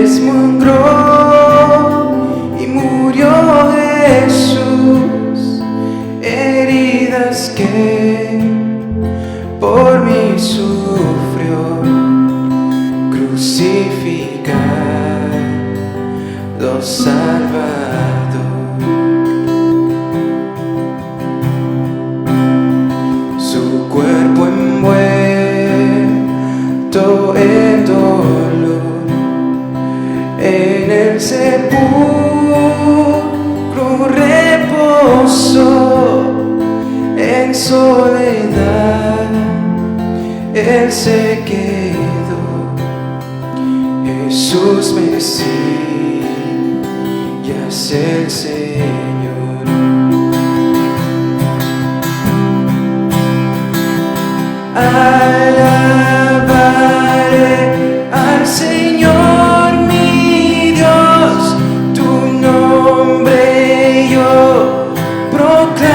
desmangró y murió Jesús, heridas que por mí sufrió, crucificado, salvado. Su cuerpo envuelto en dolor, en el sepulcro reposó, en soledad Él se quedó. Jesús Mesías, el Señor. Alabaré al Señor mi Dios, tu nombre yo proclamaré,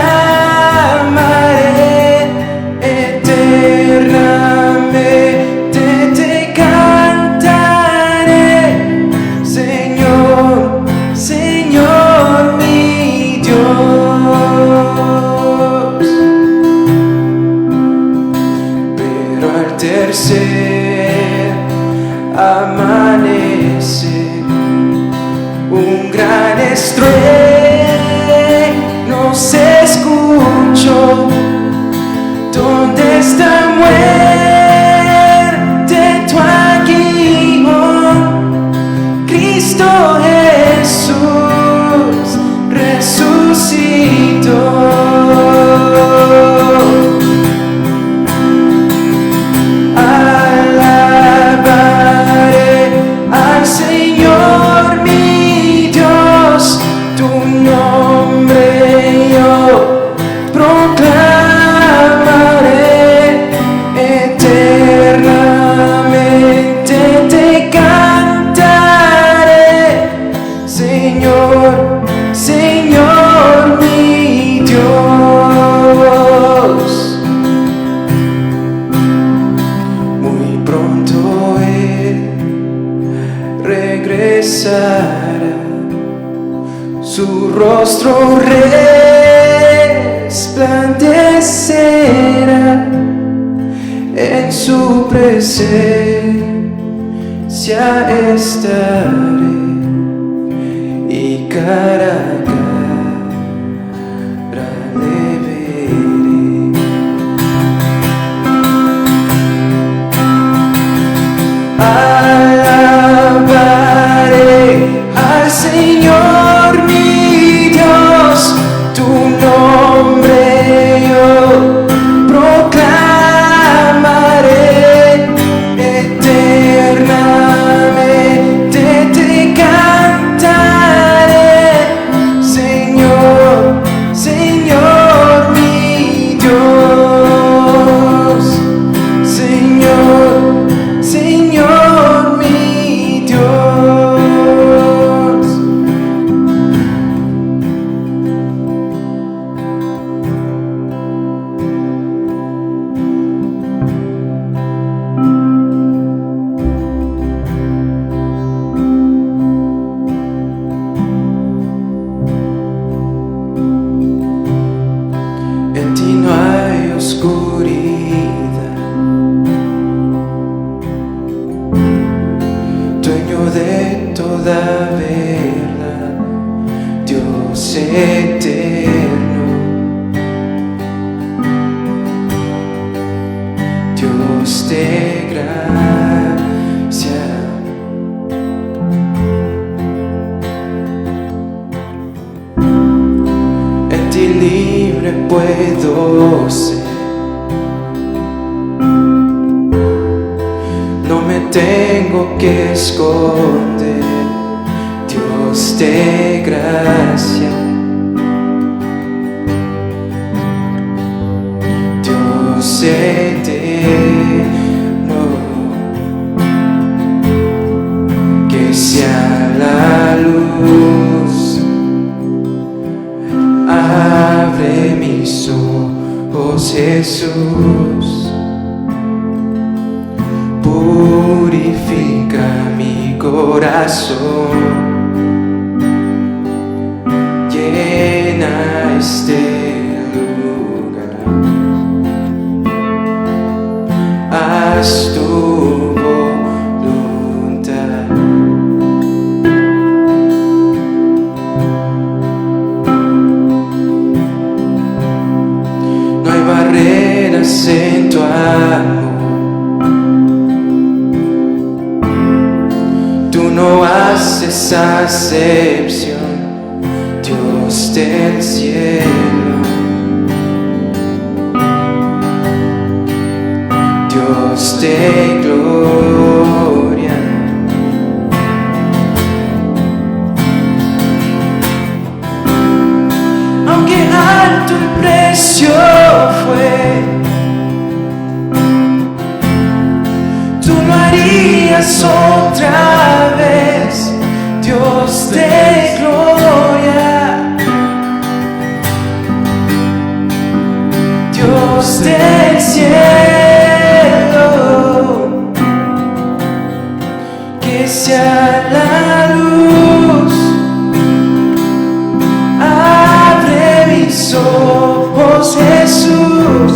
eternamente te cantaré, Señor, Señor mi Dios. Pero al tercer amanecer, un gran estruendo se escuchó. ¿Dónde está, muerte, tu aguijón? Cristo Jesús resucitó. Señor mi Dios. Muy pronto Él regresará, su rostro resplandecerá, en su presencia estaré, y cara a cara le veré. Alabaré al Señor mi Dios, tu nombre yo proclamaré, eternamente te cantaré, Señor, Señor mi Dios, Señor, Señor mi Dios. En ti no hay oscuridad, dueño de toda verdad, Dios eterno, Dios de gracia. En ti libre puedo ser, no me tengo que esconder, Dios de gracia, Dios eterno, que sea la luz. Abre mis ojos, Jesús, purifica mi corazón, llena este lugar, haz tu voluntad. No hay barreras en tu amor, no haces acepción, Dios del cielo, Dios de gloria. Aunque alto el precio fue, tú lo harías otra vez, Dios de gloria, Dios del cielo, que sea la luz, abre mis ojos, Jesús.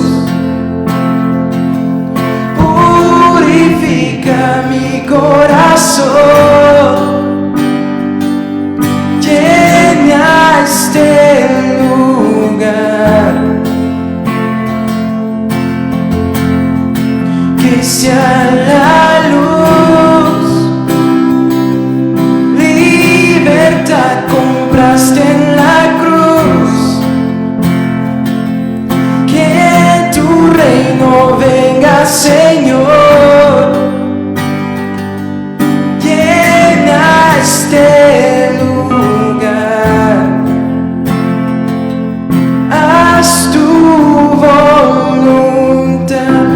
Mi corazón, llena este lugar, que sea la luz, libertad compraste en la cruz, que tu reino venga, Señor. Este lugar, haz tu voluntad.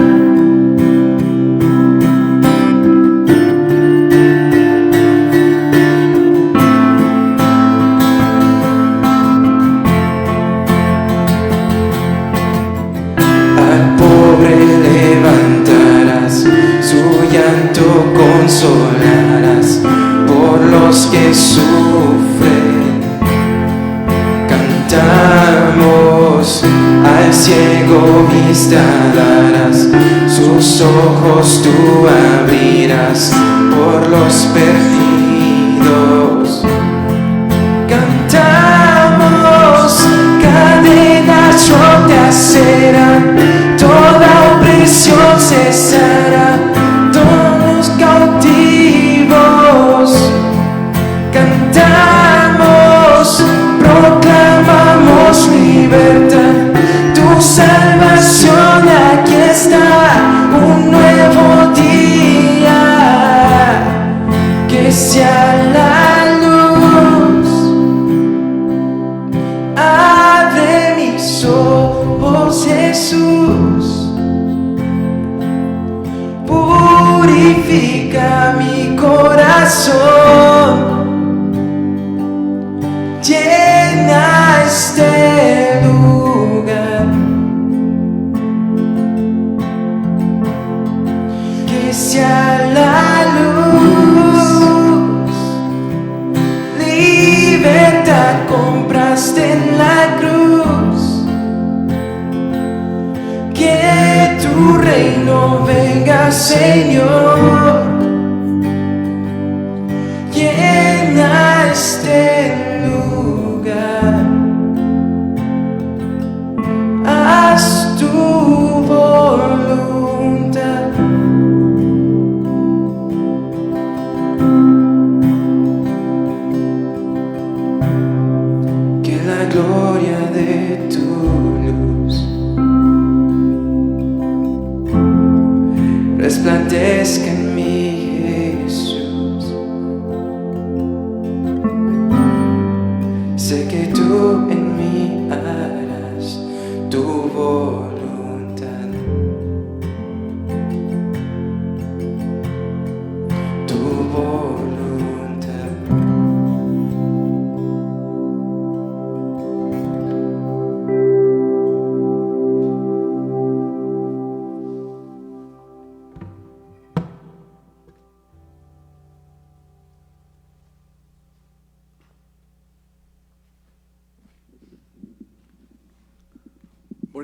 Al pobre levantarás, su llanto consolarás. Por los que sufren, cantamos, al ciego vista darás, sus ojos tú abrirás, por los perdidos. Cantamos, cadenas rotas serán, toda opresión cesará, todos cautivos. Cantamos, proclamamos libertad, tu salvación aquí está, un nuevo día, que sea la luz, abre mis ojos, Jesús, purifica mi corazón, llena este lugar, que sea la luz, libertad compraste en la cruz, que tu reino venga, Señor, llena este lugar, haz tu voluntad. Que la gloria de tu luz resplandezca en mí, Jesús. Sé que tú en mí harás tu voluntad, tu voluntad.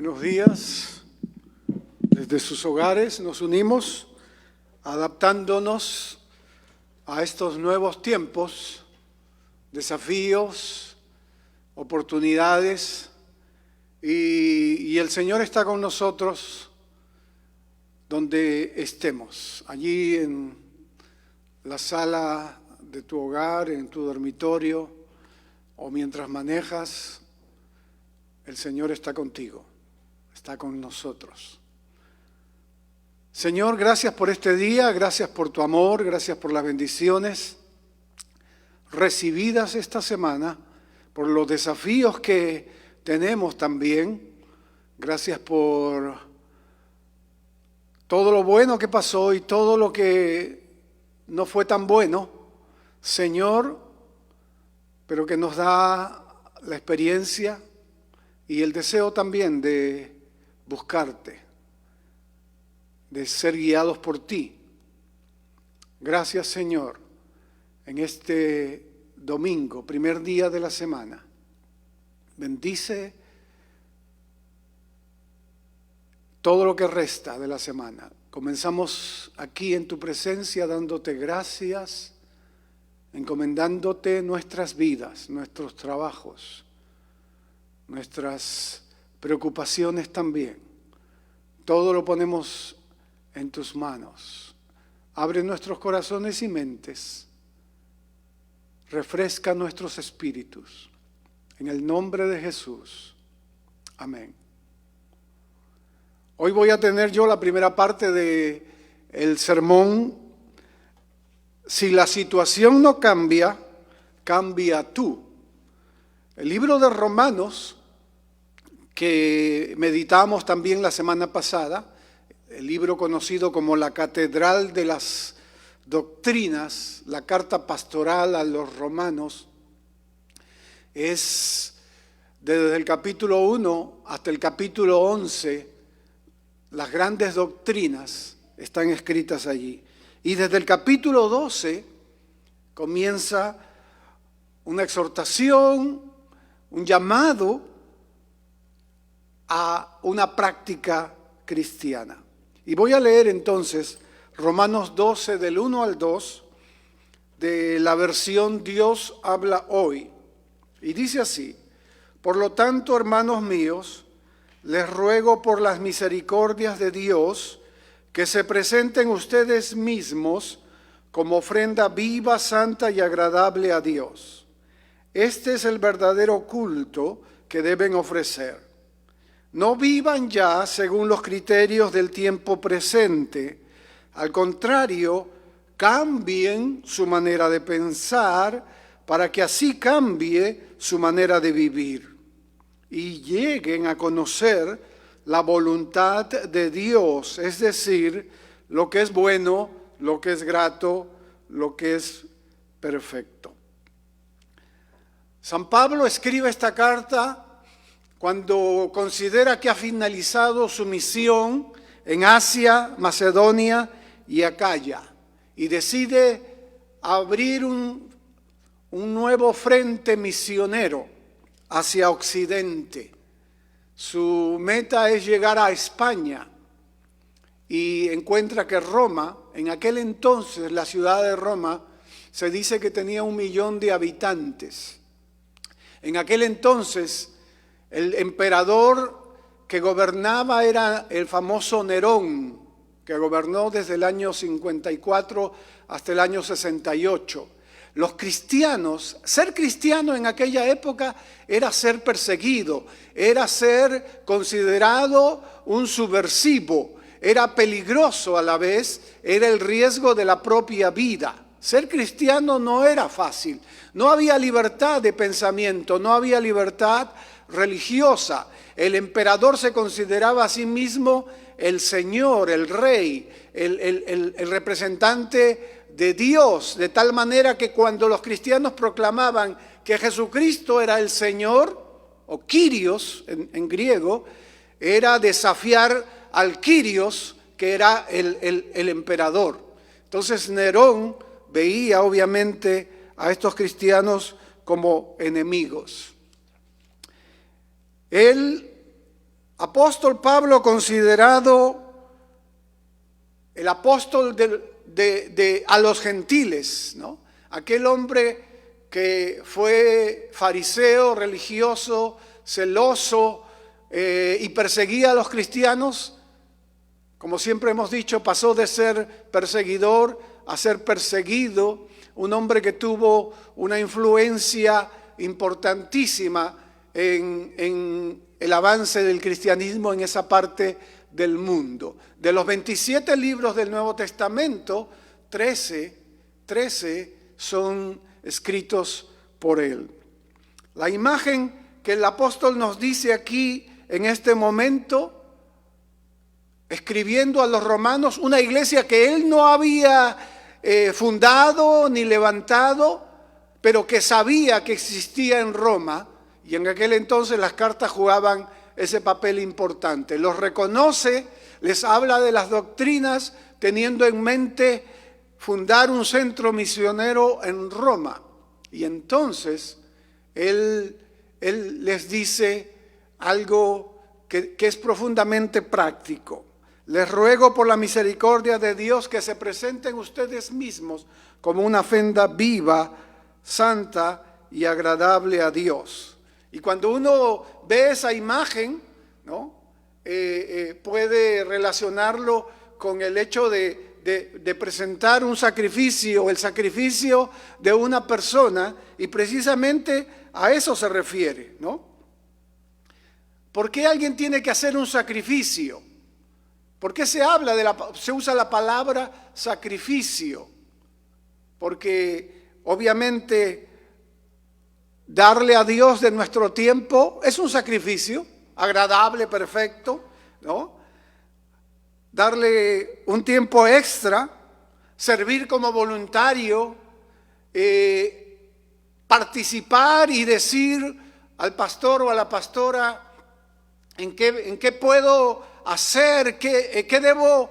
Buenos días. Desde sus hogares nos unimos adaptándonos a estos nuevos tiempos, desafíos, oportunidades, y el Señor está con nosotros donde estemos, allí en la sala de tu hogar, en tu dormitorio o mientras manejas. El Señor está contigo, está con nosotros. Señor, gracias por este día, gracias por tu amor, gracias por las bendiciones recibidas esta semana, por los desafíos que tenemos también. Gracias por todo lo bueno que pasó y todo lo que no fue tan bueno, Señor, pero que nos da la experiencia y el deseo también de buscarte, de ser guiados por ti. Gracias, Señor, en este domingo, primer día de la semana. Bendice todo lo que resta de la semana. Comenzamos aquí en tu presencia dándote gracias, encomendándote nuestras vidas, nuestros trabajos, nuestras preocupaciones también. Todo lo ponemos en tus manos. Abre nuestros corazones y mentes. Refresca nuestros espíritus. En el nombre de Jesús. Amén. Hoy voy a tener yo la primera parte del sermón. Si la situación no cambia, cambia tú. El libro de Romanos, que meditamos también la semana pasada, el libro conocido como la Catedral de las Doctrinas, la carta pastoral a los romanos, es desde el capítulo 1 hasta el capítulo 11, las grandes doctrinas están escritas allí. Y desde el capítulo 12 comienza una exhortación, un llamado a una práctica cristiana. Y voy a leer entonces Romanos 12 del 1 al 2 de la versión Dios habla hoy. Y dice así: por lo tanto, hermanos míos, les ruego por las misericordias de Dios que se presenten ustedes mismos como ofrenda viva, santa y agradable a Dios. Este es el verdadero culto que deben ofrecer. No vivan ya según los criterios del tiempo presente. Al contrario, cambien su manera de pensar para que así cambie su manera de vivir y lleguen a conocer la voluntad de Dios, es decir, lo que es bueno, lo que es grato, lo que es perfecto. San Pablo escribe esta carta cuando considera que ha finalizado su misión en Asia, Macedonia y Acaya, y decide abrir un nuevo frente misionero hacia Occidente. Su meta es llegar a España y encuentra que Roma, en aquel entonces la ciudad de Roma, se dice que tenía 1 millón de habitantes. En aquel entonces el emperador que gobernaba era el famoso Nerón, que gobernó desde el año 54 hasta el año 68. Los cristianos, ser cristiano en aquella época era ser perseguido, era ser considerado un subversivo, era peligroso a la vez, era el riesgo de la propia vida. Ser cristiano no era fácil, no había libertad de pensamiento, no había libertad religiosa. El emperador se consideraba a sí mismo el señor, el rey, el representante de Dios, de tal manera que cuando los cristianos proclamaban que Jesucristo era el Señor, o Kyrios en griego, era desafiar al Kyrios, que era el emperador. Entonces Nerón veía obviamente a estos cristianos como enemigos. Él apóstol Pablo, considerado el apóstol a los gentiles, ¿no? Aquel hombre que fue fariseo, religioso, celoso y perseguía a los cristianos, como siempre hemos dicho, pasó de ser perseguidor a ser perseguido, un hombre que tuvo una influencia importantísima en el avance del cristianismo en esa parte del mundo. De los 27 libros del Nuevo Testamento, 13 son escritos por él. La imagen que el apóstol nos dice aquí en este momento, escribiendo a los romanos, una iglesia que él no había fundado ni levantado, pero que sabía que existía en Roma, y en aquel entonces las cartas jugaban ese papel importante. Los reconoce, les habla de las doctrinas, teniendo en mente fundar un centro misionero en Roma. Y entonces él les dice algo que es profundamente práctico. Les ruego por la misericordia de Dios que se presenten ustedes mismos como una ofrenda viva, santa y agradable a Dios. Y cuando uno ve esa imagen, ¿no? Puede relacionarlo con el hecho de presentar un sacrificio, el sacrificio de una persona, y precisamente a eso se refiere, ¿no? ¿Por qué alguien tiene que hacer un sacrificio? ¿Por qué se usa la palabra sacrificio? Porque obviamente darle a Dios de nuestro tiempo es un sacrificio agradable, perfecto, ¿no? Darle un tiempo extra, servir como voluntario, participar y decir al pastor o a la pastora en qué puedo hacer, qué debo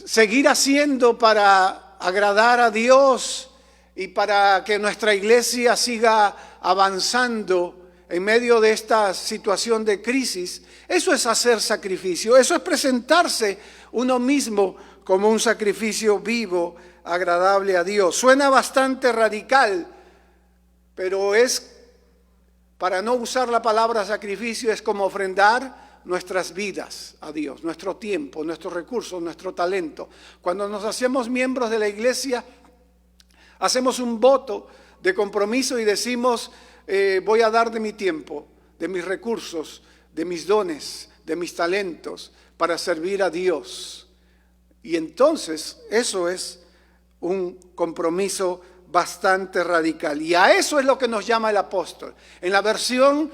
seguir haciendo para agradar a Dios y para que nuestra iglesia siga avanzando en medio de esta situación de crisis. Eso es hacer sacrificio, eso es presentarse uno mismo como un sacrificio vivo, agradable a Dios. Suena bastante radical, pero para no usar la palabra sacrificio, es como ofrendar nuestras vidas a Dios, nuestro tiempo, nuestros recursos, nuestro talento. Cuando nos hacemos miembros de la iglesia, hacemos un voto de compromiso y decimos, voy a dar de mi tiempo, de mis recursos, de mis dones, de mis talentos, para servir a Dios. Y entonces eso es un compromiso bastante radical. Y a eso es lo que nos llama el apóstol. En la versión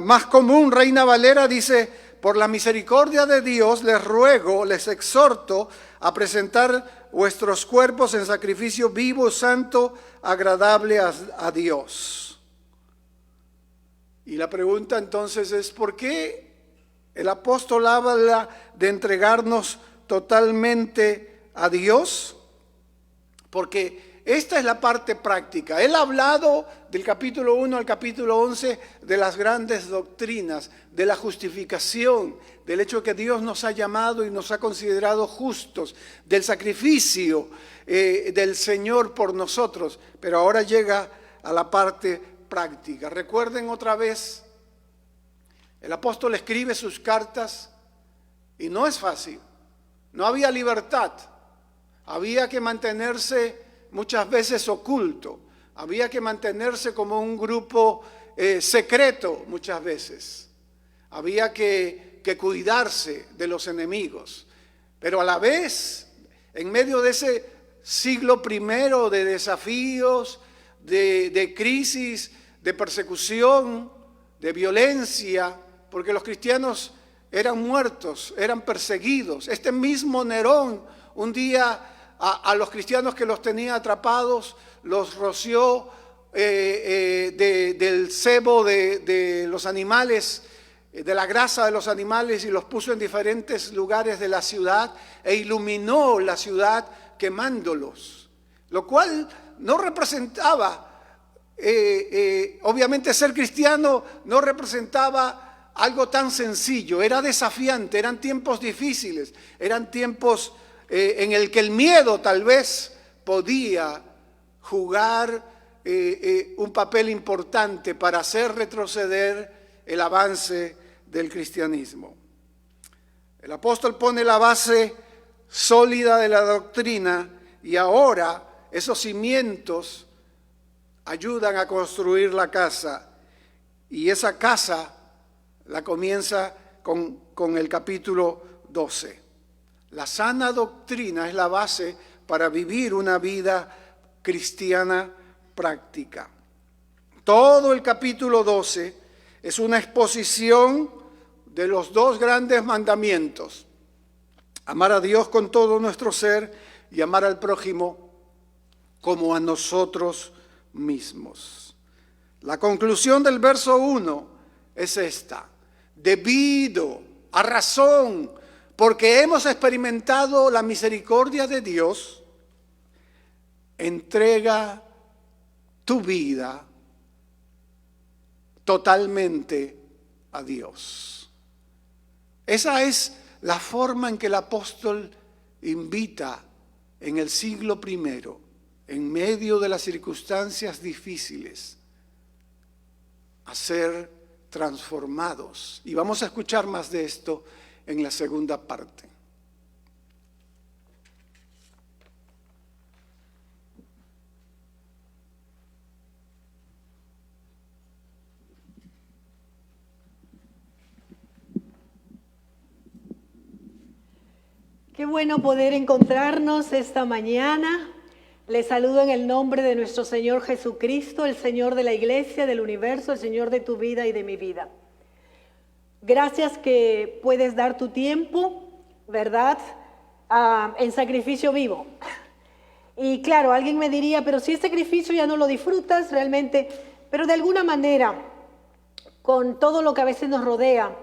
más común, Reina Valera, dice: por la misericordia de Dios les ruego, les exhorto a presentar vuestros cuerpos en sacrificio vivo, santo, agradable a Dios. Y la pregunta entonces es: ¿por qué el apóstol habla de entregarnos totalmente a Dios? Porque esta es la parte práctica. Él ha hablado del capítulo 1 al capítulo 11 de las grandes doctrinas, de la justificación, del hecho de que Dios nos ha llamado y nos ha considerado justos, del sacrificio del Señor por nosotros. Pero ahora llega a la parte práctica. Recuerden otra vez, el apóstol escribe sus cartas y no es fácil. No había libertad. Había que mantenerse muchas veces oculto, había que mantenerse como un grupo secreto muchas veces, había que cuidarse de los enemigos, pero a la vez, en medio de ese siglo primero de desafíos, de crisis, de persecución, de violencia, porque los cristianos eran muertos, eran perseguidos. Este mismo Nerón un día a los cristianos que los tenía atrapados, los roció del sebo de los animales, de la grasa de los animales, y los puso en diferentes lugares de la ciudad e iluminó la ciudad quemándolos, lo cual no representaba obviamente ser cristiano no representaba algo tan sencillo, era desafiante, eran tiempos difíciles, eran tiempos en el que el miedo tal vez podía jugar un papel importante para hacer retroceder el avance del cristianismo. El apóstol pone la base sólida de la doctrina y ahora esos cimientos ayudan a construir la casa, y esa casa la comienza con el capítulo 12. La sana doctrina es la base para vivir una vida cristiana práctica. Todo el capítulo 12 es una exposición de los dos grandes mandamientos: amar a Dios con todo nuestro ser y amar al prójimo como a nosotros mismos. La conclusión del verso 1 es esta: debido, a razón, porque hemos experimentado la misericordia de Dios, entrega tu vida totalmente a Dios. Esa es la forma en que el apóstol invita en el siglo I, en medio de las circunstancias difíciles, a ser transformados. Y vamos a escuchar más de esto en la segunda parte. Qué bueno poder encontrarnos esta mañana. Les saludo en el nombre de nuestro Señor Jesucristo, el Señor de la iglesia, del universo, el Señor de tu vida y de mi vida. Gracias que puedes dar tu tiempo, ¿verdad?, en sacrificio vivo. Y claro, alguien me diría, pero si es sacrificio ya no lo disfrutas realmente, pero de alguna manera, con todo lo que a veces nos rodea,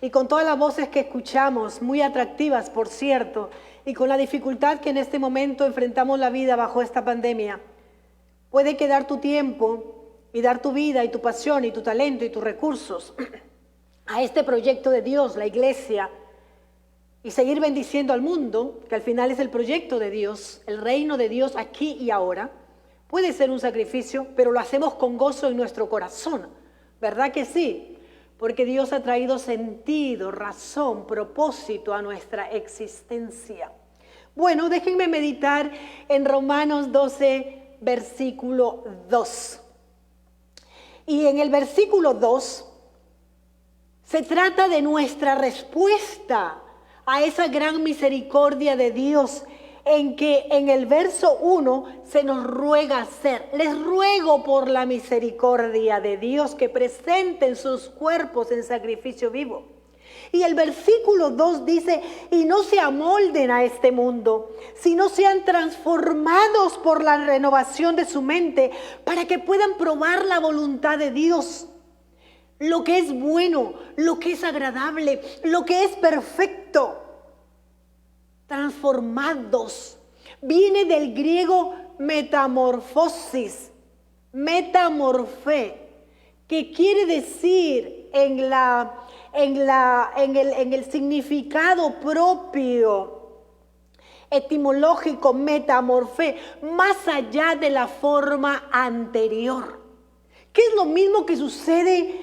y con todas las voces que escuchamos, muy atractivas, por cierto, y con la dificultad que en este momento enfrentamos la vida bajo esta pandemia, puede que dar tu tiempo y dar tu vida y tu pasión y tu talento y tus recursos a este proyecto de Dios, la iglesia, y seguir bendiciendo al mundo, que al final es el proyecto de Dios, el reino de Dios aquí y ahora, puede ser un sacrificio, pero lo hacemos con gozo en nuestro corazón, ¿verdad que sí? Porque Dios ha traído sentido, razón, propósito a nuestra existencia. Bueno, déjenme meditar en Romanos 12, versículo 2. Y en el versículo 2 se trata de nuestra respuesta a esa gran misericordia de Dios, en que en el verso 1 se nos ruega hacer. Les ruego por la misericordia de Dios que presenten sus cuerpos en sacrificio vivo. Y el versículo 2 dice, y no se amolden a este mundo, sino sean transformados por la renovación de su mente, para que puedan probar la voluntad de Dios, lo que es bueno, lo que es agradable, lo que es perfecto. Transformados. Viene del griego metamorfosis, metamorfé, que quiere decir en el significado propio etimológico, metamorfé, más allá de la forma anterior. ¿Qué es lo mismo que sucede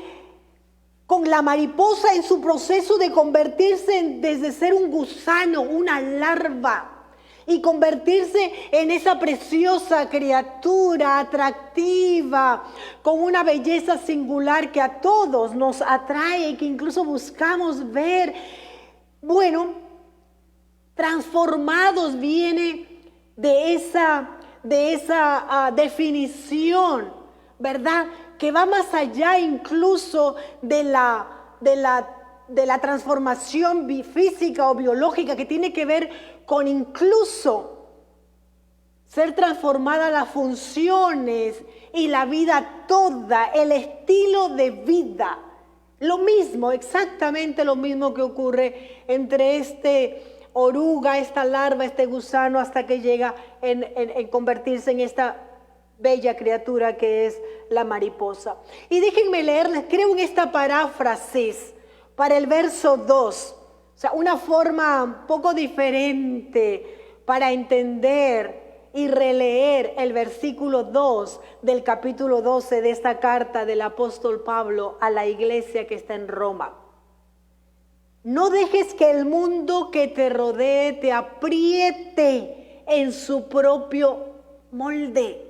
con la mariposa en su proceso de convertirse desde ser un gusano, una larva, y convertirse en esa preciosa criatura atractiva, con una belleza singular que a todos nos atrae y que incluso buscamos ver? Bueno, transformados viene de esa definición, ¿verdad?, que va más allá incluso de la transformación física o biológica, que tiene que ver con incluso ser transformadas las funciones y la vida toda, el estilo de vida. Lo mismo, exactamente lo mismo que ocurre entre este oruga, esta larva, este gusano, hasta que llega en convertirse en esta bella criatura que es la mariposa. Y déjenme leerles, creo en esta paráfrasis para el verso 2, o sea, una forma un poco diferente para entender y releer el versículo 2 del capítulo 12 de esta carta del apóstol Pablo a la iglesia que está en Roma. No dejes que el mundo que te rodee te apriete en su propio molde,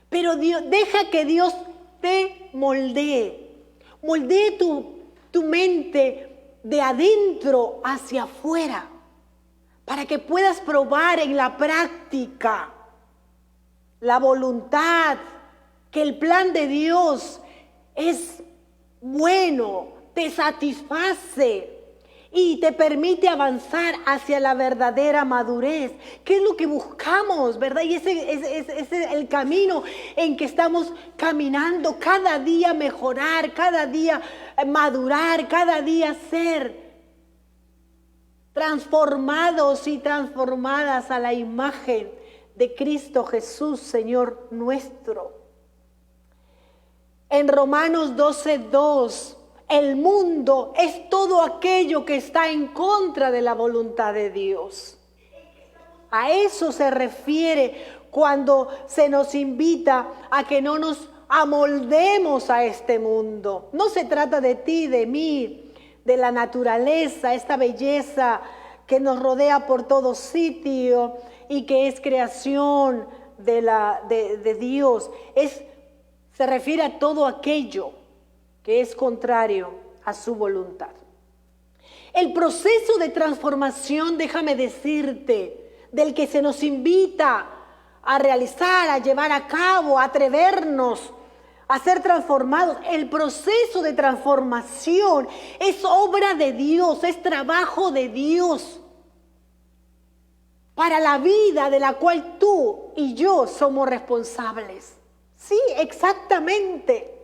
pero deja que Dios te moldee tu mente de adentro hacia afuera, para que puedas probar en la práctica la voluntad, que el plan de Dios es bueno, te satisface y te permite avanzar hacia la verdadera madurez. ¿Qué es lo que buscamos, verdad? Y ese es el camino en que estamos caminando, cada día mejorar, cada día madurar, cada día ser transformados y transformadas a la imagen de Cristo Jesús, Señor nuestro. En Romanos 12:2, el mundo es todo aquello que está en contra de la voluntad de Dios. A eso se refiere cuando se nos invita a que no nos amoldemos a este mundo. No se trata de ti, de mí, de la naturaleza, esta belleza que nos rodea por todo sitio y que es creación de Dios. Se refiere a todo aquello que es contrario a su voluntad. El proceso de transformación, déjame decirte, del que se nos invita a realizar, a llevar a cabo, a atrevernos a ser transformados. El proceso de transformación es obra de Dios, es trabajo de Dios para la vida de la cual tú y yo somos responsables. Sí, exactamente.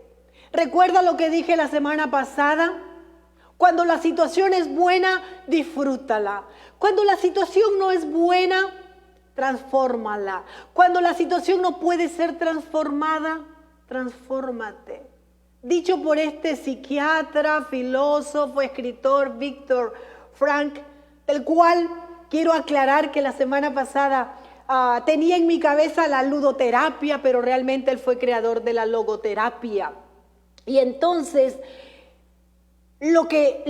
¿Recuerda lo que dije la semana pasada? Cuando la situación es buena, disfrútala. Cuando la situación no es buena, transfórmala. Cuando la situación no puede ser transformada, transfórmate. Dicho por este psiquiatra, filósofo, escritor Viktor Frankl, del cual quiero aclarar que la semana pasada tenía en mi cabeza la ludoterapia, pero realmente él fue creador de la logoterapia. Y entonces, lo que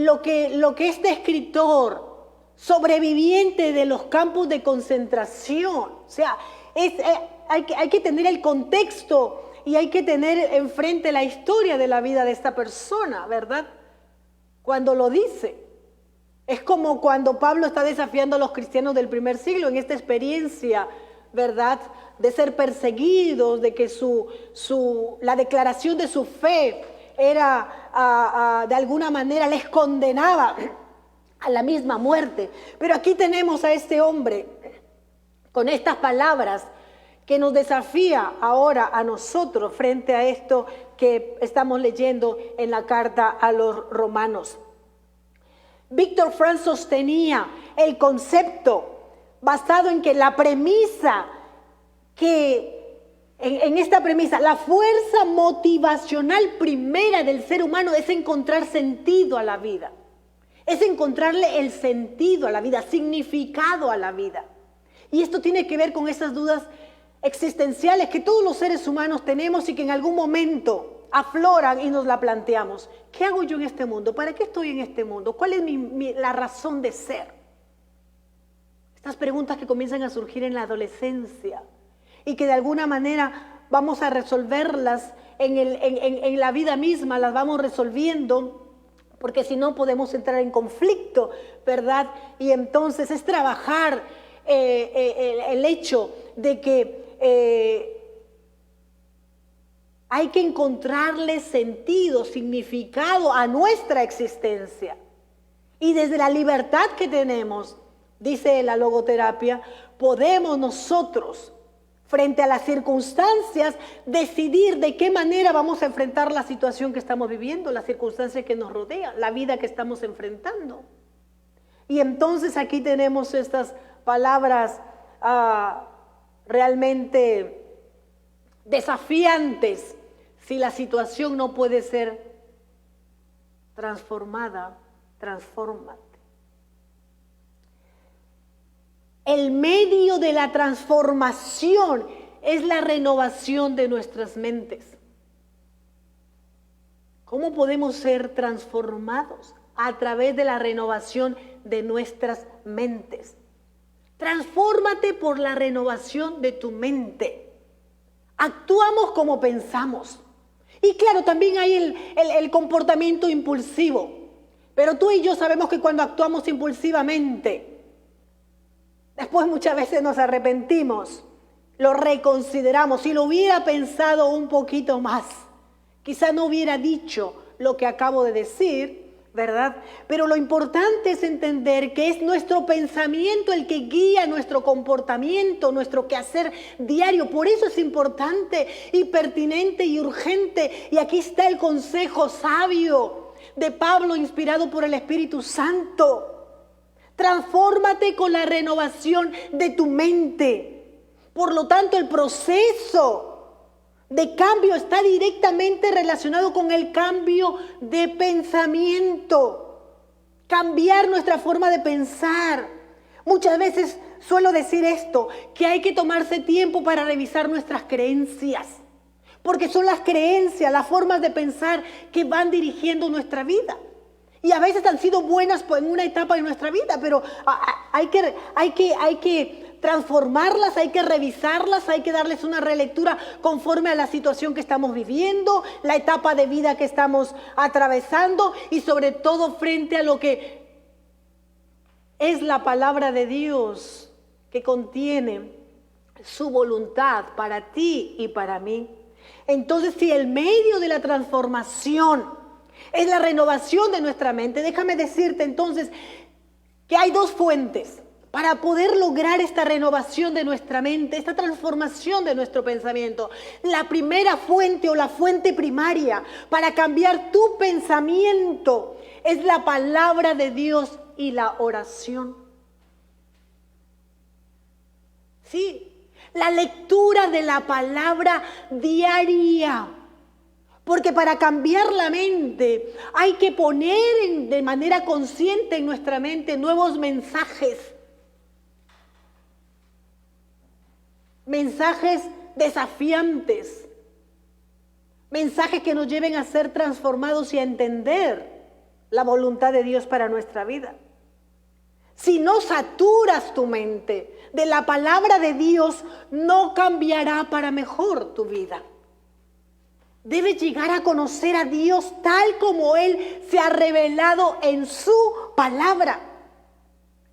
este escritor, sobreviviente de los campos de concentración, o sea, hay que tener el contexto y hay que tener enfrente la historia de la vida de esta persona, ¿verdad? Cuando lo dice. Es como cuando Pablo está desafiando a los cristianos del primer siglo en esta experiencia, ¿verdad?, de ser perseguidos, de que la declaración de su fe era, de alguna manera, les condenaba a la misma muerte. Pero aquí tenemos a este hombre con estas palabras que nos desafía ahora a nosotros frente a esto que estamos leyendo en la carta a los romanos. Viktor Frankl sostenía el concepto basado en que la premisa en esta premisa, la fuerza motivacional primera del ser humano es encontrar sentido a la vida. Es encontrarle el sentido a la vida, significado a la vida. Y esto tiene que ver con esas dudas existenciales que todos los seres humanos tenemos y que en algún momento afloran y nos la planteamos. ¿Qué hago yo en este mundo? ¿Para qué estoy en este mundo? ¿Cuál es la razón de ser? Estas preguntas que comienzan a surgir en la adolescencia y que de alguna manera vamos a resolverlas en la vida misma, las vamos resolviendo, porque si no podemos entrar en conflicto, ¿verdad? Y entonces es trabajar el hecho de que hay que encontrarle sentido, significado a nuestra existencia. Y desde la libertad que tenemos, dice la logoterapia, podemos nosotros, frente a las circunstancias, decidir de qué manera vamos a enfrentar la situación que estamos viviendo, las circunstancias que nos rodean, la vida que estamos enfrentando. Y entonces aquí tenemos estas palabras realmente desafiantes si la situación no puede ser transformada. Transfórmate. El medio de la transformación es la renovación de nuestras mentes. ¿Cómo podemos ser transformados? A través de la renovación de nuestras mentes. Transfórmate por la renovación de tu mente. Actuamos como pensamos. Y claro, también hay el comportamiento impulsivo. Pero tú y yo sabemos que cuando actuamos impulsivamente, después muchas veces nos arrepentimos, lo reconsideramos. Si lo hubiera pensado un poquito más, quizá no hubiera dicho lo que acabo de decir, ¿verdad? Pero lo importante es entender que es nuestro pensamiento el que guía nuestro comportamiento, nuestro quehacer diario. Por eso es importante y pertinente y urgente. Y aquí está el consejo sabio de Pablo, inspirado por el Espíritu Santo. Transfórmate con la renovación de tu mente. Por lo tanto, el proceso de cambio está directamente relacionado con el cambio de pensamiento. Cambiar nuestra forma de pensar. Muchas veces suelo decir esto, que hay que tomarse tiempo para revisar nuestras creencias. Porque son las creencias, las formas de pensar que van dirigiendo nuestra vida. Y a veces han sido buenas en una etapa de nuestra vida, pero hay que transformarlas, hay que revisarlas, hay que darles una relectura conforme a la situación que estamos viviendo, la etapa de vida que estamos atravesando y sobre todo frente a lo que es la palabra de Dios que contiene su voluntad para ti y para mí. Entonces, si el medio de la transformación es la renovación de nuestra mente, déjame decirte entonces que hay dos fuentes para poder lograr esta renovación de nuestra mente, esta transformación de nuestro pensamiento. La primera fuente o la fuente primaria para cambiar tu pensamiento es la palabra de Dios y la oración. Sí, la lectura de la palabra diaria. Porque para cambiar la mente hay que poner de manera consciente en nuestra mente nuevos mensajes. Mensajes desafiantes. Mensajes que nos lleven a ser transformados y a entender la voluntad de Dios para nuestra vida. Si no saturas tu mente de la palabra de Dios, no cambiará para mejor tu vida. Debes llegar a conocer a Dios tal como Él se ha revelado en su palabra.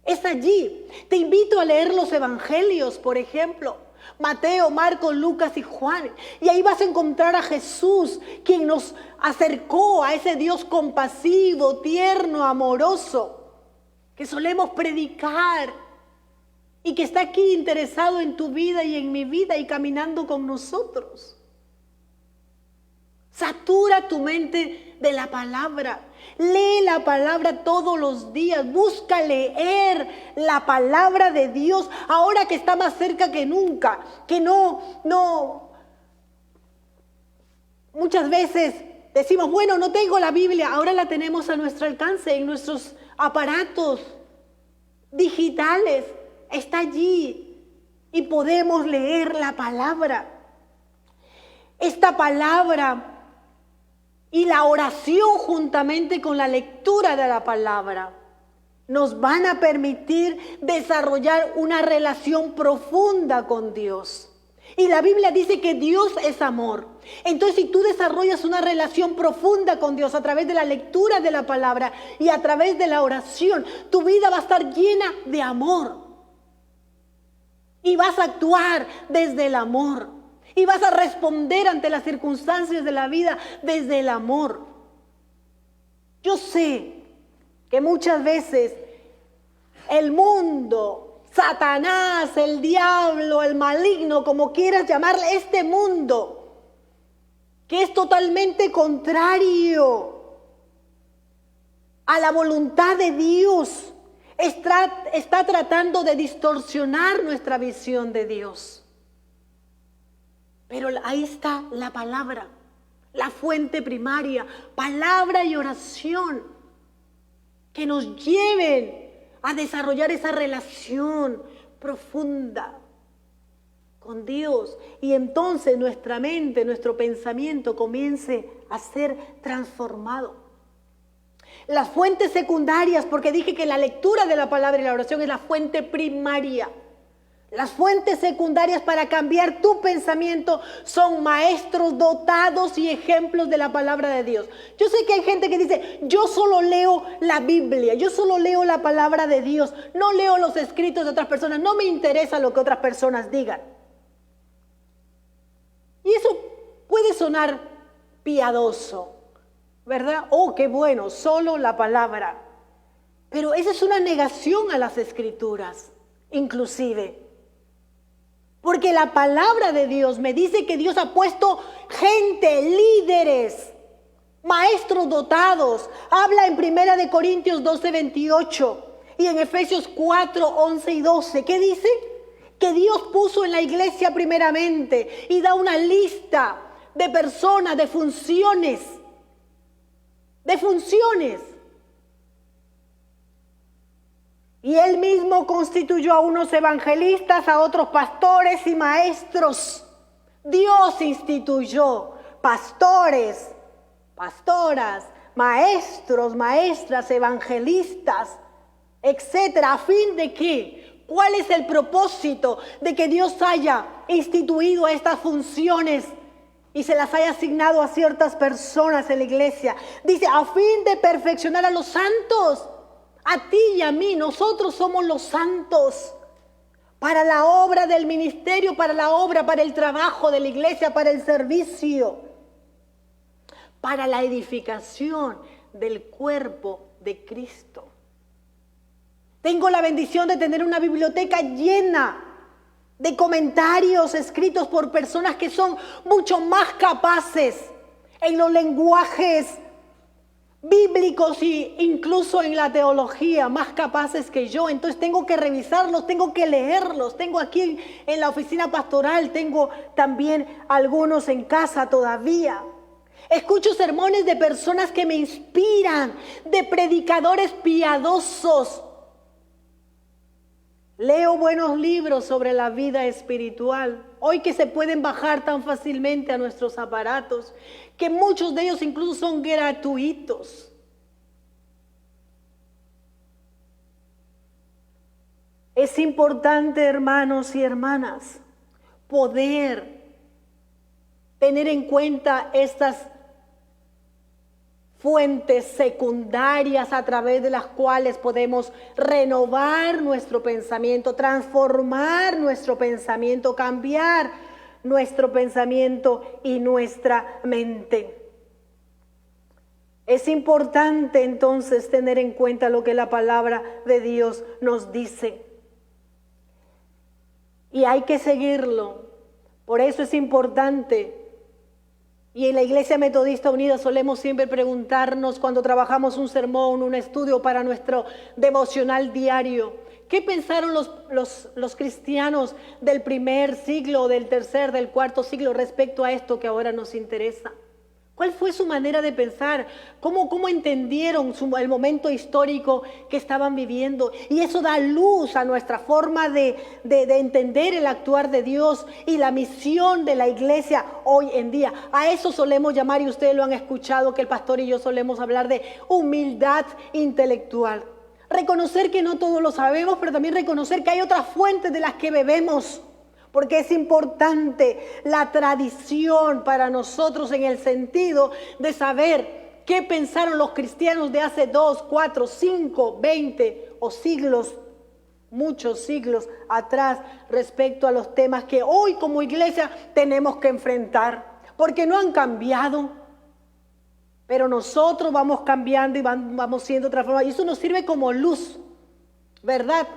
Es allí. Te invito a leer los evangelios, por ejemplo. Mateo, Marcos, Lucas y Juan. Y ahí vas a encontrar a Jesús, quien nos acercó a ese Dios compasivo, tierno, amoroso, que solemos predicar y que está aquí interesado en tu vida y en mi vida y caminando con nosotros. Satura tu mente de la palabra. Lee la palabra todos los días. Busca leer la palabra de Dios ahora que está más cerca que nunca. Que no. Muchas veces decimos, bueno, no tengo la Biblia. Ahora la tenemos a nuestro alcance en nuestros aparatos digitales. Está allí y podemos leer la palabra. Esta palabra y la oración juntamente con la lectura de la palabra nos van a permitir desarrollar una relación profunda con Dios. Y la Biblia dice que Dios es amor. Entonces, si tú desarrollas una relación profunda con Dios a través de la lectura de la palabra y a través de la oración, tu vida va a estar llena de amor. Y vas a actuar desde el amor. Y vas a responder ante las circunstancias de la vida desde el amor. Yo sé que muchas veces el mundo, Satanás, el diablo, el maligno, como quieras llamarle, este mundo, que es totalmente contrario a la voluntad de Dios, está tratando de distorsionar nuestra visión de Dios. Pero ahí está la palabra, la fuente primaria, palabra y oración que nos lleven a desarrollar esa relación profunda con Dios. Y entonces nuestra mente, nuestro pensamiento comience a ser transformado. Las fuentes secundarias, porque dije que la lectura de la palabra y la oración es la fuente primaria. Las fuentes secundarias para cambiar tu pensamiento son maestros dotados y ejemplos de la palabra de Dios. Yo sé que hay gente que dice, yo solo leo la Biblia, yo solo leo la palabra de Dios, no leo los escritos de otras personas, no me interesa lo que otras personas digan. Y eso puede sonar piadoso, ¿verdad? Oh, qué bueno, solo la palabra. Pero esa es una negación a las escrituras, inclusive. Porque la palabra de Dios me dice que Dios ha puesto gente, líderes, maestros dotados. Habla en 1 Corintios 12:28 y en Efesios 4:11 y 12. ¿Qué dice? Que Dios puso en la iglesia primeramente y da una lista de personas, de funciones. Y Él mismo constituyó a unos evangelistas, a otros pastores y maestros. Dios instituyó pastores, pastoras, maestros, maestras, evangelistas, etcétera. ¿A fin de qué? ¿Cuál es el propósito de que Dios haya instituido estas funciones y se las haya asignado a ciertas personas en la iglesia? Dice, a fin de perfeccionar a los santos. A ti y a mí, nosotros somos los santos. Para la obra del ministerio, para la obra, para el trabajo de la iglesia, para el servicio. Para la edificación del cuerpo de Cristo. Tengo la bendición de tener una biblioteca llena de comentarios escritos por personas que son mucho más capaces en los lenguajes bíblicos e incluso en la teología, más capaces que yo. Entonces tengo que revisarlos, tengo que leerlos. Tengo aquí en la oficina pastoral, tengo también algunos en casa todavía. Escucho sermones de personas que me inspiran, de predicadores piadosos. Leo buenos libros sobre la vida espiritual, hoy que se pueden bajar tan fácilmente a nuestros aparatos, que muchos de ellos incluso son gratuitos. Es importante, hermanos y hermanas, poder tener en cuenta estas fuentes secundarias a través de las cuales podemos renovar nuestro pensamiento, transformar nuestro pensamiento, cambiar nuestro pensamiento y nuestra mente. Es importante entonces tener en cuenta lo que la palabra de Dios nos dice. Y hay que seguirlo. Por eso es importante. Y en la Iglesia Metodista Unida solemos siempre preguntarnos cuando trabajamos un sermón, un estudio para nuestro devocional diario, ¿qué pensaron los cristianos del primer siglo, del tercer, del cuarto siglo respecto a esto que ahora nos interesa? ¿Cuál fue su manera de pensar? ¿Cómo entendieron el momento histórico que estaban viviendo? Y eso da luz a nuestra forma de entender el actuar de Dios y la misión de la iglesia hoy en día. A eso solemos llamar, y ustedes lo han escuchado, que el pastor y yo solemos hablar de humildad intelectual. Reconocer que no todo lo sabemos, pero también reconocer que hay otras fuentes de las que bebemos. Porque es importante la tradición para nosotros en el sentido de saber qué pensaron los cristianos de hace 2, 4, 5, 20 o siglos, muchos siglos atrás respecto a los temas que hoy como iglesia tenemos que enfrentar. Porque no han cambiado, pero nosotros vamos cambiando y vamos siendo transformados. Y eso nos sirve como luz, ¿verdad?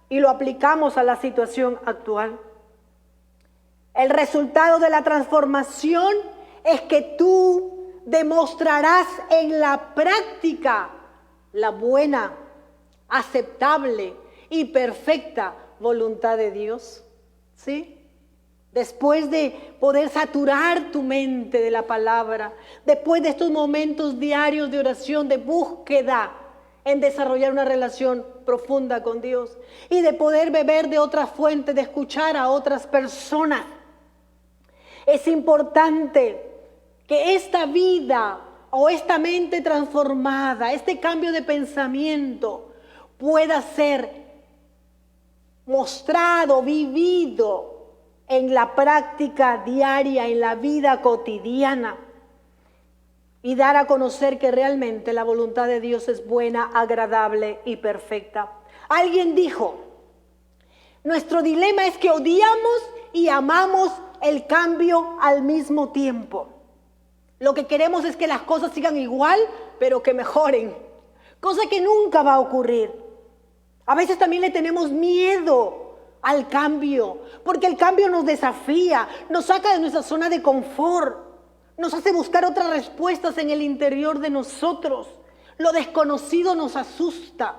Y lo aplicamos a la situación actual. El resultado de la transformación es que tú demostrarás en la práctica la buena, aceptable y perfecta voluntad de Dios. ¿Sí? Después de poder saturar tu mente de la palabra, después de estos momentos diarios de oración, de búsqueda en desarrollar una relación profunda con Dios y de poder beber de otras fuentes, de escuchar a otras personas, es importante que esta vida o esta mente transformada, este cambio de pensamiento pueda ser mostrado, vivido en la práctica diaria, en la vida cotidiana, y dar a conocer que realmente la voluntad de Dios es buena, agradable y perfecta. Alguien dijo, nuestro dilema es que odiamos y amamos el cambio al mismo tiempo. Lo que queremos es que las cosas sigan igual, pero que mejoren, cosa que nunca va a ocurrir. A veces también le tenemos miedo al cambio, porque el cambio nos desafía, nos saca de nuestra zona de confort, nos hace buscar otras respuestas en el interior de nosotros. Lo desconocido nos asusta.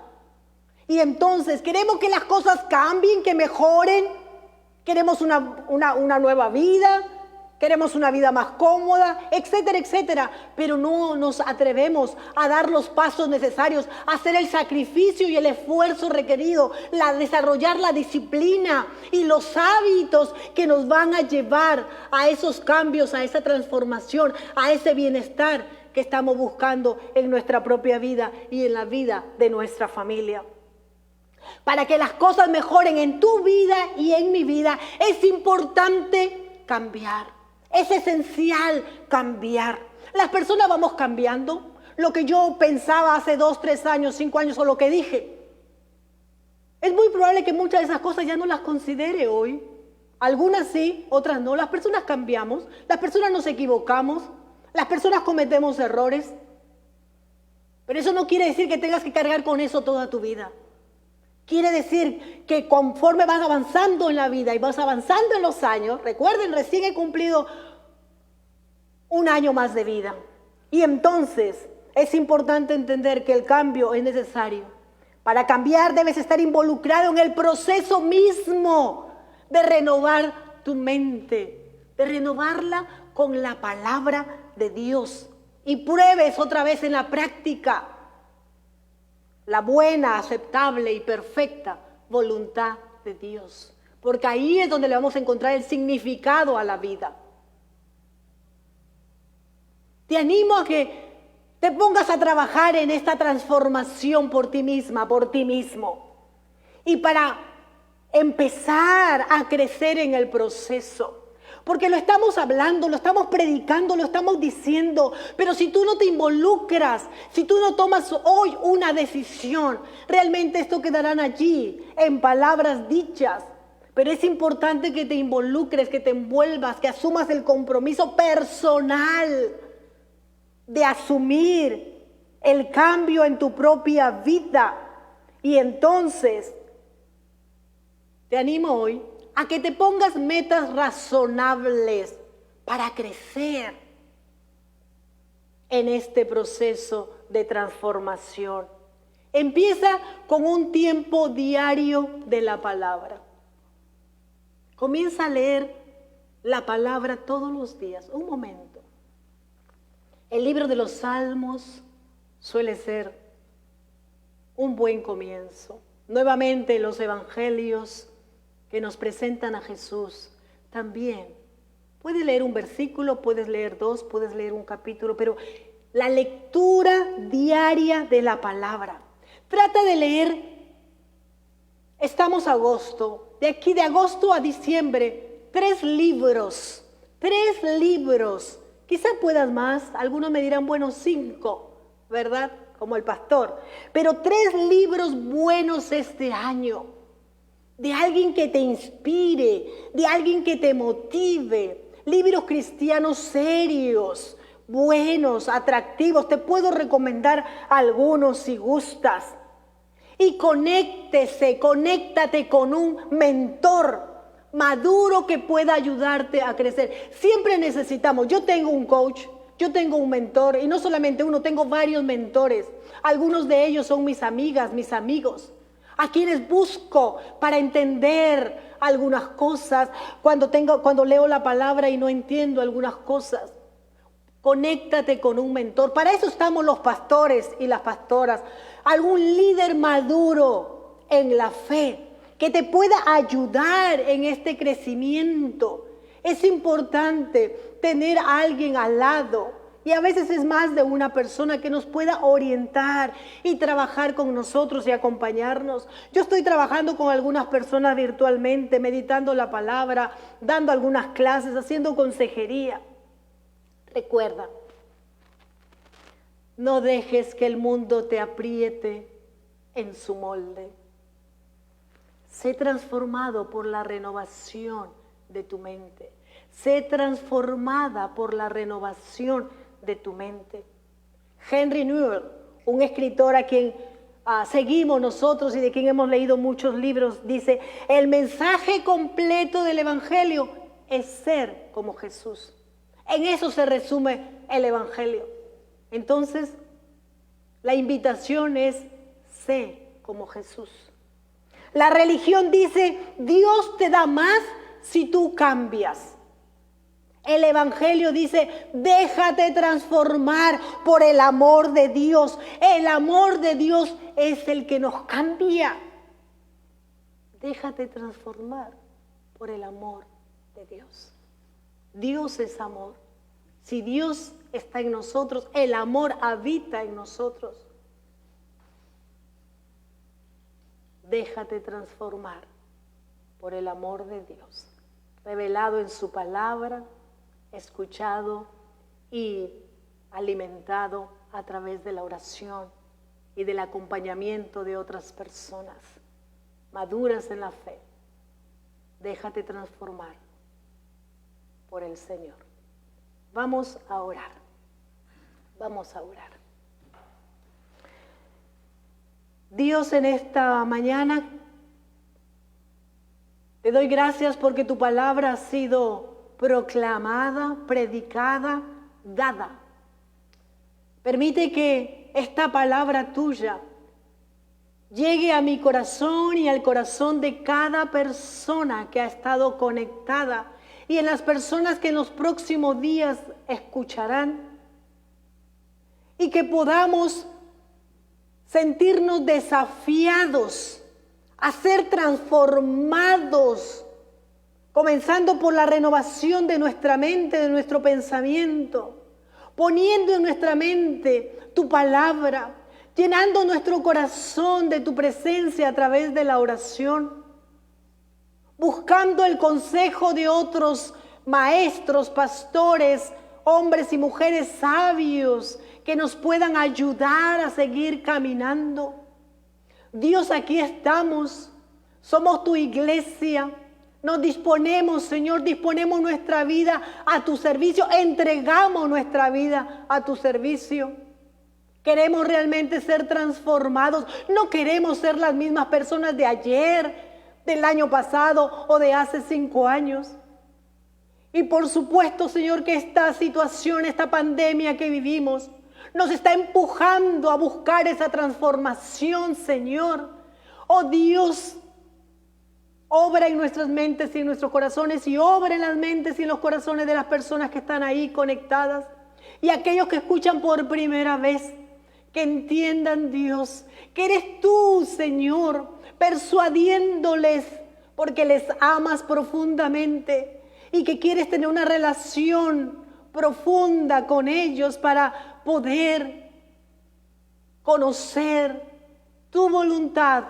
Y entonces queremos que las cosas cambien, que mejoren. Queremos una nueva vida, queremos una vida más cómoda, etcétera, etcétera. Pero no nos atrevemos a dar los pasos necesarios, a hacer el sacrificio y el esfuerzo requerido, desarrollar la disciplina y los hábitos que nos van a llevar a esos cambios, a esa transformación, a ese bienestar que estamos buscando en nuestra propia vida y en la vida de nuestra familia. Para que las cosas mejoren en tu vida y en mi vida, es importante cambiar. Es esencial cambiar. Las personas vamos cambiando. Lo que yo pensaba hace 2, 3 años, 5 años o lo que dije, es muy probable que muchas de esas cosas ya no las considere hoy. Algunas sí, otras no. Las personas cambiamos, las personas nos equivocamos, las personas cometemos errores. Pero eso no quiere decir que tengas que cargar con eso toda tu vida. Quiere decir que conforme vas avanzando en la vida y vas avanzando en los años, recuerden, recién he cumplido 1 año más de vida. Y entonces es importante entender que el cambio es necesario. Para cambiar debes estar involucrado en el proceso mismo de renovar tu mente, de renovarla con la palabra de Dios. Y pruebes otra vez en la práctica la buena, aceptable y perfecta voluntad de Dios. Porque ahí es donde le vamos a encontrar el significado a la vida. Te animo a que te pongas a trabajar en esta transformación por ti misma, por ti mismo. Y para empezar a crecer en el proceso. Porque lo estamos hablando, lo estamos predicando, lo estamos diciendo. Pero si tú no te involucras, si tú no tomas hoy una decisión, realmente esto quedarán allí en palabras dichas. Pero es importante que te involucres, que te envuelvas, que asumas el compromiso personal de asumir el cambio en tu propia vida. Y entonces, te animo hoy a que te pongas metas razonables para crecer en este proceso de transformación. Empieza con un tiempo diario de la palabra. Comienza a leer la palabra todos los días, un momento. El libro de los Salmos suele ser un buen comienzo. Nuevamente los evangelios que nos presentan a Jesús también. Puedes leer un versículo, puedes leer 2, puedes leer un capítulo, pero la lectura diaria de la palabra. Trata de leer, estamos a agosto, de aquí de agosto a diciembre, 3 libros, 3 libros. Quizá puedas más, algunos me dirán, bueno, 5, ¿verdad? Como el pastor. Pero 3 libros buenos este año. De alguien que te inspire, de alguien que te motive. Libros cristianos serios, buenos, atractivos. Te puedo recomendar algunos si gustas. Y conéctate con un mentor maduro que pueda ayudarte a crecer. Siempre necesitamos, yo tengo un coach, yo tengo un mentor, y no solamente uno, tengo varios mentores. Algunos de ellos son mis amigas, mis amigos. a quienes busco para entender algunas cosas, cuando leo la palabra y no entiendo algunas cosas. Conéctate con un mentor. Para eso estamos los pastores y las pastoras. Algún líder maduro en la fe que te pueda ayudar en este crecimiento. Es importante tener a alguien al lado. Y a veces es más de una persona que nos pueda orientar y trabajar con nosotros y acompañarnos. Yo estoy trabajando con algunas personas virtualmente, meditando la palabra, dando algunas clases, haciendo consejería. Recuerda, no dejes que el mundo te apriete en su molde. Sé transformado por la renovación de tu mente. Sé transformada por la renovación de tu mente. Henry Newell, un escritor a quien seguimos nosotros y de quien hemos leído muchos libros, dice: el mensaje completo del Evangelio es ser como Jesús. En eso se resume el Evangelio. Entonces, la invitación es: sé como Jesús. La religión dice: Dios te da más si tú cambias. El Evangelio dice: déjate transformar por el amor de Dios. El amor de Dios es el que nos cambia. Déjate transformar por el amor de Dios. Dios es amor. Si Dios está en nosotros, el amor habita en nosotros. Déjate transformar por el amor de Dios, revelado en su palabra, escuchado y alimentado a través de la oración y del acompañamiento de otras personas maduras en la fe. Déjate transformar por el Señor. Vamos a orar. Vamos a orar. Dios, en esta mañana te doy gracias porque tu palabra ha sido proclamada, predicada, dada. Permite que esta palabra tuya llegue a mi corazón y al corazón de cada persona que ha estado conectada y en las personas que en los próximos días escucharán, y que podamos sentirnos desafiados a ser transformados, comenzando por la renovación de nuestra mente, de nuestro pensamiento, poniendo en nuestra mente tu palabra, llenando nuestro corazón de tu presencia a través de la oración, buscando el consejo de otros maestros, pastores, hombres y mujeres sabios que nos puedan ayudar a seguir caminando. Dios, aquí estamos, somos tu iglesia, nos disponemos, Señor, disponemos nuestra vida a tu servicio, entregamos nuestra vida a tu servicio. Queremos realmente ser transformados, no queremos ser las mismas personas de ayer, del año pasado o de hace 5 años. Y por supuesto, Señor, que esta situación, esta pandemia que vivimos, nos está empujando a buscar esa transformación, Señor. Oh Dios, obra en nuestras mentes y en nuestros corazones, y obra en las mentes y en los corazones de las personas que están ahí conectadas, y aquellos que escuchan por primera vez, que entiendan, Dios, que eres tú, Señor, persuadiéndoles porque les amas profundamente y que quieres tener una relación profunda con ellos para poder conocer tu voluntad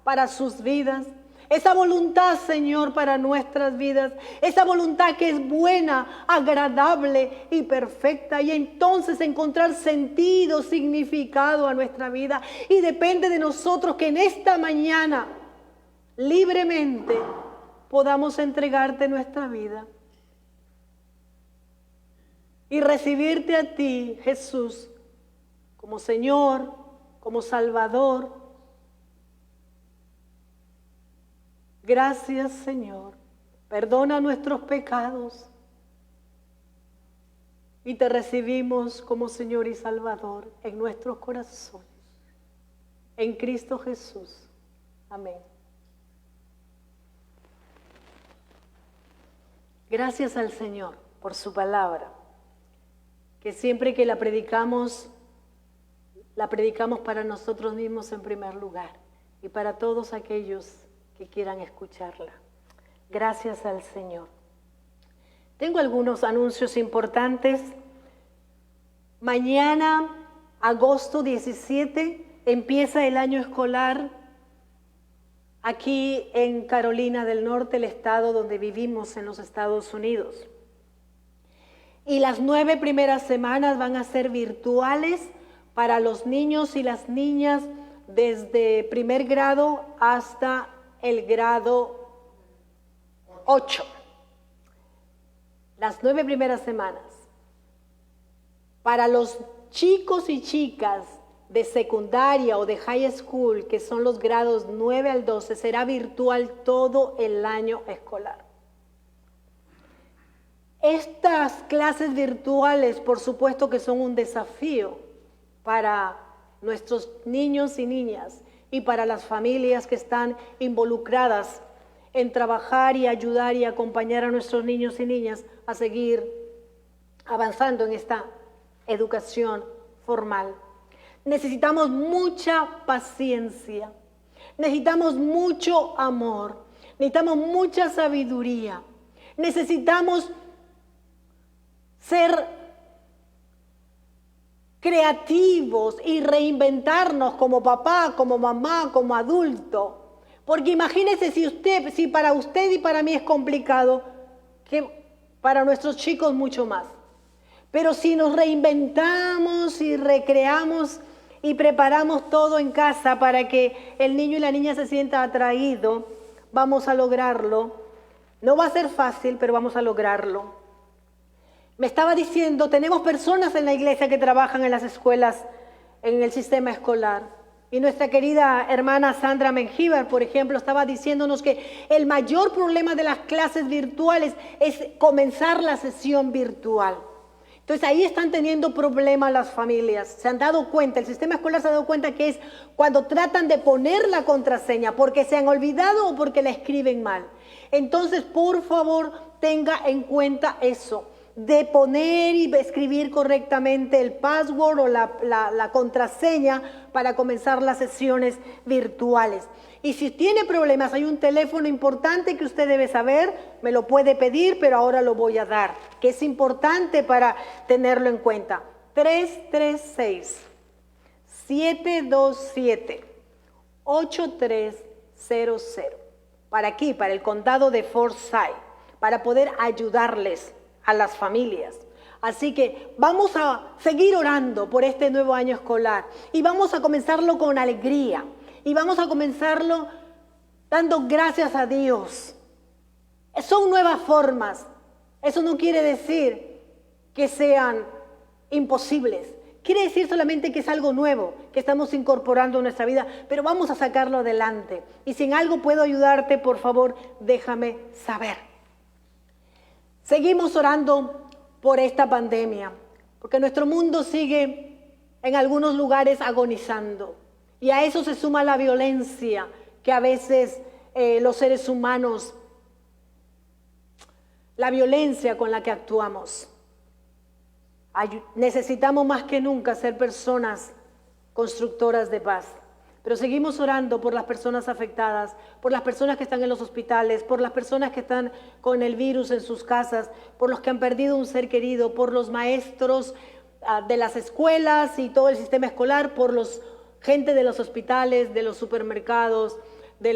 para sus vidas. Esa voluntad, Señor, para nuestras vidas, esa voluntad que es buena, agradable y perfecta, y entonces encontrar sentido, significado a nuestra vida. Y depende de nosotros que en esta mañana libremente podamos entregarte nuestra vida y recibirte a ti, Jesús, como Señor, como Salvador. Gracias, Señor. Perdona nuestros pecados y te recibimos como Señor y Salvador en nuestros corazones. En Cristo Jesús. Amén. Gracias al Señor por su palabra, que siempre que la predicamos para nosotros mismos en primer lugar y para todos aquellos que quieran escucharla. Gracias al Señor. Tengo algunos anuncios importantes. Mañana, agosto 17, empieza el año escolar aquí en Carolina del Norte, el estado donde vivimos en los Estados Unidos. Y las 9 primeras semanas van a ser virtuales para los niños y las niñas desde primer grado hasta el grado 8. Las 9 primeras semanas. Para los chicos y chicas de secundaria o de high school, que son los grados 9 al 12, será virtual todo el año escolar. Estas clases virtuales, por supuesto que son un desafío para nuestros niños y niñas y para las familias que están involucradas en trabajar y ayudar y acompañar a nuestros niños y niñas a seguir avanzando en esta educación formal. Necesitamos mucha paciencia, necesitamos mucho amor, necesitamos mucha sabiduría, necesitamos ser creativos y reinventarnos como papá, como mamá, como adulto. Porque imagínese si para usted y para mí es complicado, que para nuestros chicos mucho más. Pero si nos reinventamos y recreamos y preparamos todo en casa para que el niño y la niña se sienta atraído, vamos a lograrlo. No va a ser fácil, pero vamos a lograrlo. Me estaba diciendo, tenemos personas en la iglesia que trabajan en las escuelas, en el sistema escolar. Y nuestra querida hermana Sandra Mengíbar, por ejemplo, estaba diciéndonos que el mayor problema de las clases virtuales es comenzar la sesión virtual. Entonces ahí están teniendo problemas las familias. Se han dado cuenta, el sistema escolar se ha dado cuenta que es cuando tratan de poner la contraseña porque se han olvidado o porque la escriben mal. Entonces, por favor, tenga en cuenta eso, de poner y escribir correctamente el password o la contraseña para comenzar las sesiones virtuales. Y si tiene problemas, hay un teléfono importante que usted debe saber, me lo puede pedir, pero ahora lo voy a dar, que es importante para tenerlo en cuenta. 336-727-8300, para aquí, para el condado de Forsyth, para poder ayudarles a las familias. Así que vamos a seguir orando por este nuevo año escolar y vamos a comenzarlo con alegría. Y vamos a comenzarlo dando gracias a Dios. Son nuevas formas. Eso no quiere decir que sean imposibles. Quiere decir solamente que es algo nuevo, que estamos incorporando en nuestra vida, pero vamos a sacarlo adelante. Y si en algo puedo ayudarte, por favor, déjame saber. Seguimos orando por esta pandemia, porque nuestro mundo sigue en algunos lugares agonizando. Y a eso se suma la violencia que a veces los seres humanos, la violencia con la que actuamos. Necesitamos más que nunca ser personas constructoras de paz. Pero seguimos orando por las personas afectadas, por las personas que están en los hospitales, por las personas que están con el virus en sus casas, por los que han perdido un ser querido, por los maestros de las escuelas y todo el sistema escolar, por los gente de los hospitales, de los supermercados, de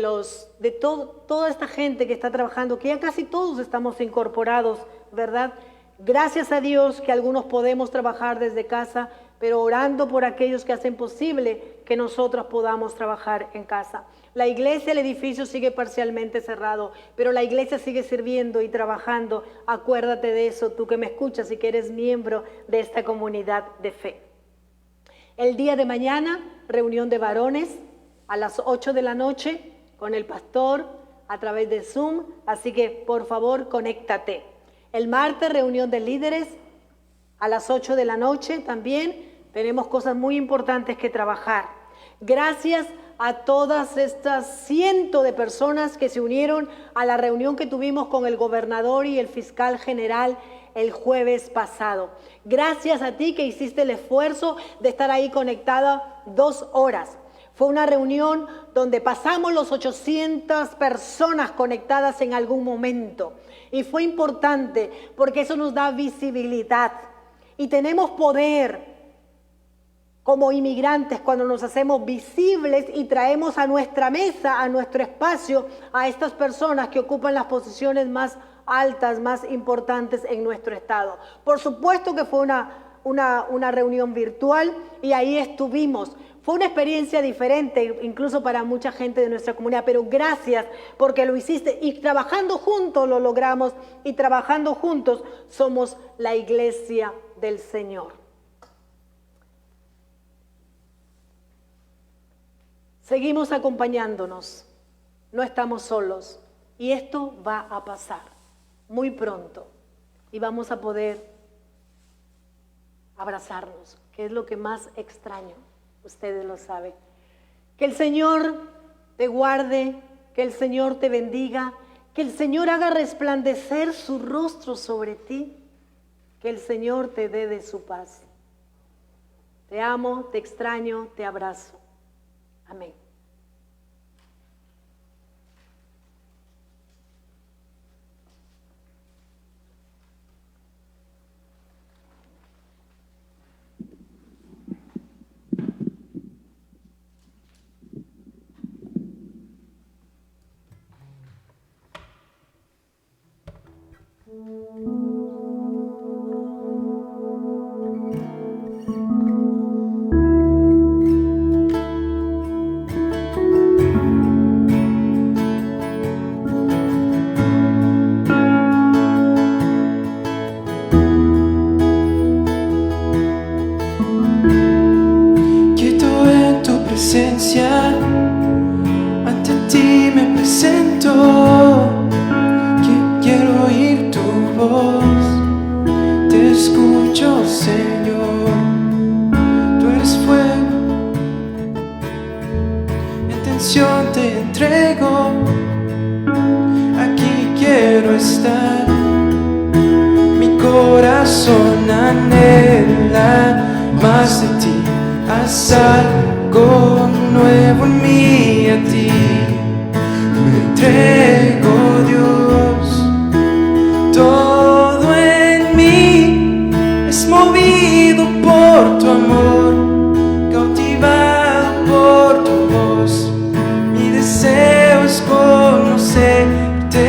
toda esta gente que está trabajando, que ya casi todos estamos incorporados, ¿verdad? Gracias a Dios que algunos podemos trabajar desde casa, pero orando por aquellos que hacen posible que nosotros podamos trabajar en casa. La iglesia, el edificio sigue parcialmente cerrado, pero la iglesia sigue sirviendo y trabajando. Acuérdate de eso, tú que me escuchas y que eres miembro de esta comunidad de fe. El día de mañana, reunión de varones a las 8 de la noche con el pastor a través de Zoom, así que por favor conéctate. El martes, reunión de líderes a las 8 de la noche también. Tenemos cosas muy importantes que trabajar. Gracias a todas estas cientos de personas que se unieron a la reunión que tuvimos con el gobernador y el fiscal general el jueves pasado. Gracias a ti que hiciste el esfuerzo de estar ahí conectada 2 horas. Fue una reunión donde pasamos los 800 personas conectadas en algún momento. Y fue importante porque eso nos da visibilidad. Y tenemos poder como inmigrantes cuando nos hacemos visibles y traemos a nuestra mesa, a nuestro espacio, a estas personas que ocupan las posiciones más altas, más importantes en nuestro estado. Por supuesto que fue una reunión virtual y ahí estuvimos. Fue una experiencia diferente, incluso para mucha gente de nuestra comunidad, pero gracias porque lo hiciste y trabajando juntos lo logramos y trabajando juntos somos la iglesia del Señor. Seguimos acompañándonos, no estamos solos y esto va a pasar muy pronto y vamos a poder abrazarnos, que es lo que más extraño. Ustedes lo saben. Que el Señor te guarde, que el Señor te bendiga, que el Señor haga resplandecer su rostro sobre ti, que el Señor te dé de su paz. Te amo, te extraño, te abrazo. Amén. Ante ti me presento, que quiero oír tu voz. Te escucho, Señor. Tú eres fuego, en tensión te entrego. Aquí quiero estar. Mi corazón anhela más de ti. Haz algo nuevo en mí, a ti me entrego, Dios. Todo en mí es movido por tu amor, cautivado por tu voz. Mi deseo es conocerte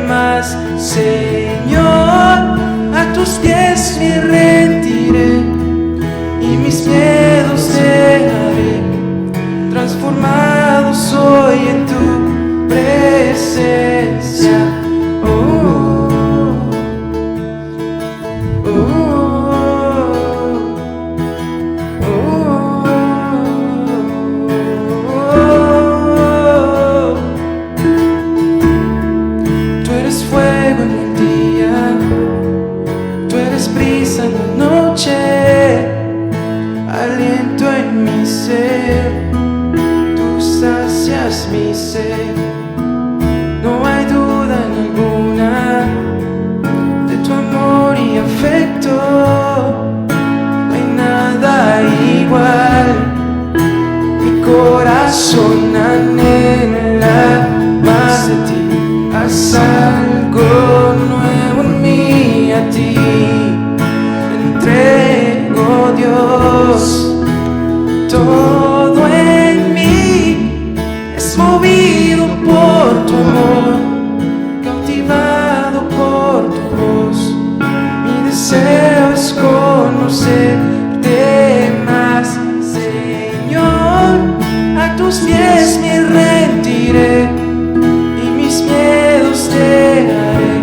más, Señor. A tus pies me rendiré y mis miedos dejaré. Transformado soy en tu presencia. Oh, oh, oh, oh. Tú eres fuego en el día, tú eres brisa en la noche, aliento en mi ser, tú sacias mi sed. No hay duda alguna de tu amor y afecto, no hay nada igual. Mi corazón anhela más de ti. Haz algo nuevo en mí, a ti me entrego, Dios. Todo en mí es movido por tu amor, cautivado por tu voz. Mi deseo es conocerte más, Señor. A tus pies me rendiré y mis miedos dejaré.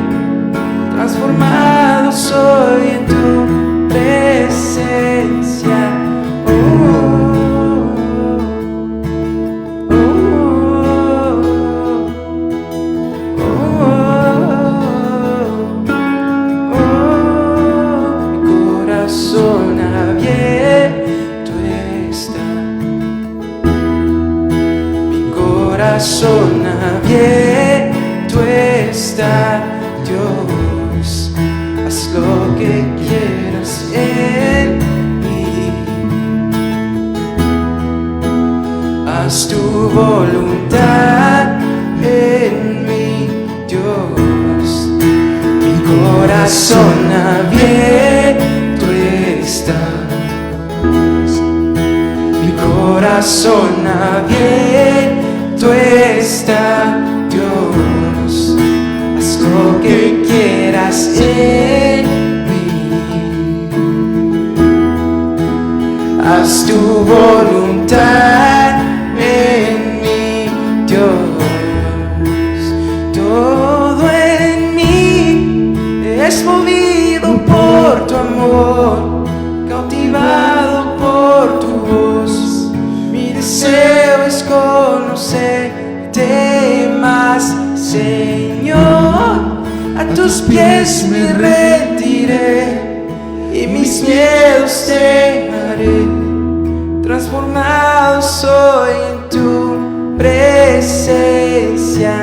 Transformado soy en tu presencia. Oh, tu estar, Dios. Haz lo que quieras en mí. Haz tu voluntad en mí, Dios. Mi corazón abierto está. Mi corazón abierto está, Dios. Haz lo que quieras en mí. Haz tu voluntad en mí, Dios. Todo en mí es movido por tu amor, cautivado por tu voz. Mi deseo es conocerte más, Señor. A tus pies me rendiré y mis miedos dejaré. Transformado soy en tu presencia.